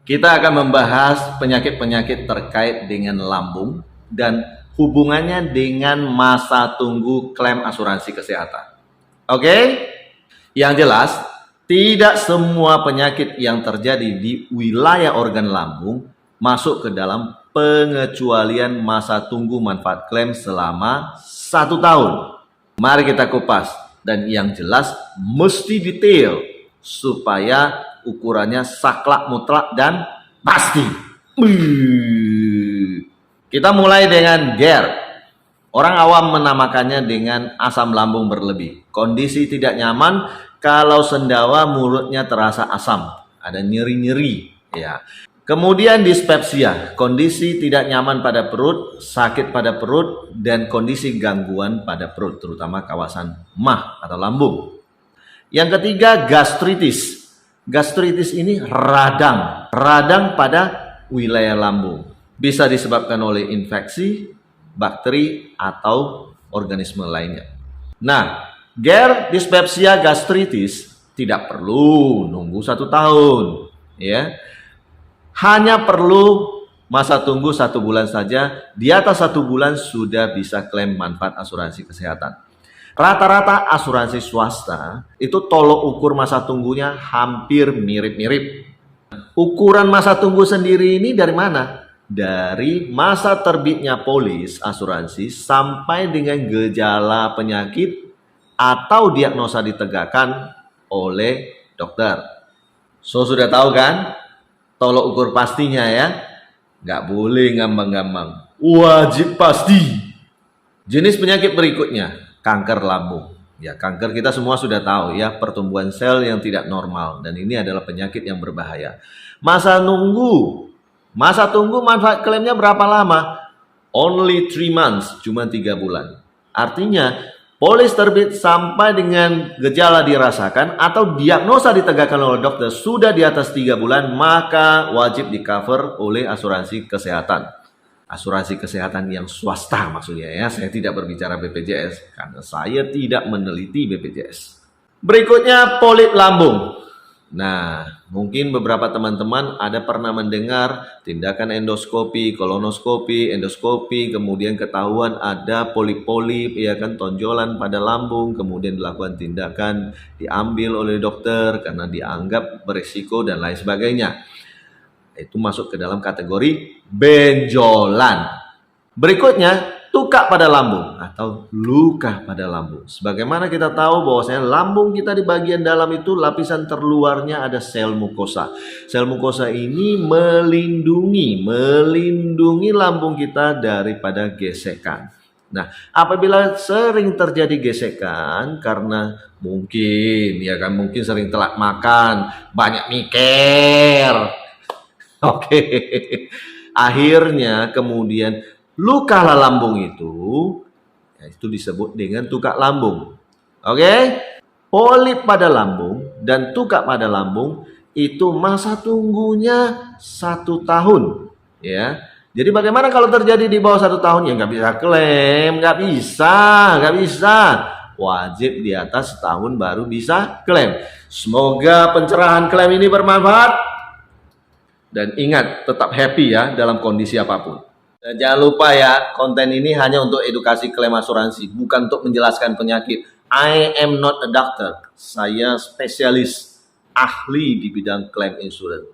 Kita akan membahas penyakit-penyakit terkait dengan lambung dan hubungannya dengan masa tunggu klaim asuransi kesehatan. Oke? Yang jelas, tidak semua penyakit yang terjadi di wilayah organ lambung masuk ke dalam pengecualian masa tunggu manfaat klaim selama 1 tahun. Mari kita kupas, dan yang jelas mesti detail supaya ukurannya saklek mutlak dan pasti. Kita mulai dengan GERD. Orang awam menamakannya dengan asam lambung berlebih. Kondisi tidak nyaman kalau sendawa mulutnya terasa asam, ada nyeri-nyeri, ya. Kemudian dispepsia, kondisi tidak nyaman pada perut, sakit pada perut, dan kondisi gangguan pada perut, terutama kawasan mah atau lambung. Yang ketiga, gastritis. Gastritis ini radang pada wilayah lambung. Bisa disebabkan oleh infeksi, bakteri, atau organisme lainnya. Nah, GERD, dispepsia, gastritis tidak perlu nunggu 1 tahun, ya. Hanya perlu masa tunggu 1 bulan saja. Di atas 1 bulan sudah bisa klaim manfaat asuransi kesehatan. Rata-rata asuransi swasta itu tolok ukur masa tunggunya hampir mirip-mirip. Ukuran masa tunggu sendiri ini dari mana? Dari masa terbitnya polis asuransi sampai dengan gejala penyakit atau diagnosa ditegakkan oleh dokter. So, sudah tahu kan? Tolok ukur pastinya ya. Nggak boleh ngambang-ngambang. Wajib pasti. Jenis penyakit berikutnya, kanker lambung. Ya, kanker kita semua sudah tahu ya, pertumbuhan sel yang tidak normal. Dan ini adalah penyakit yang berbahaya. Masa tunggu manfaat klaimnya berapa lama? Only 3 months, cuma 3 bulan. Artinya, polis terbit sampai dengan gejala dirasakan atau diagnosa ditegakkan oleh dokter sudah di atas 3 bulan, maka wajib di-cover oleh asuransi kesehatan. Asuransi kesehatan yang swasta maksudnya ya. Saya tidak berbicara BPJS karena saya tidak meneliti BPJS. Berikutnya, polip lambung. Nah, mungkin beberapa teman-teman ada pernah mendengar tindakan endoskopi, kolonoskopi, endoskopi, kemudian ketahuan ada polip-polip, ya kan, tonjolan pada lambung, kemudian dilakukan tindakan, diambil oleh dokter karena dianggap berisiko dan lain sebagainya. Itu masuk ke dalam kategori benjolan. Berikutnya, tukak pada lambung atau luka pada lambung. Sebagaimana kita tahu bahwasanya lambung kita di bagian dalam itu lapisan terluarnya ada sel mukosa. Sel mukosa ini melindungi lambung kita daripada gesekan. Nah, apabila sering terjadi gesekan karena mungkin sering telat makan, banyak mikir. Oke. Akhirnya kemudian luka lambung itu disebut dengan tukak lambung. Oke? Polip pada lambung dan tukak pada lambung itu masa tunggunya 1 tahun, ya. Jadi bagaimana kalau terjadi di bawah 1 tahun? Ya nggak bisa klaim, nggak bisa. Wajib di atas setahun baru bisa klaim. Semoga pencerahan klaim ini bermanfaat. Dan ingat, tetap happy ya dalam kondisi apapun. Dan jangan lupa ya, konten ini hanya untuk edukasi klaim asuransi, bukan untuk menjelaskan penyakit. I am not a doctor. Saya spesialis, ahli di bidang klaim insurans.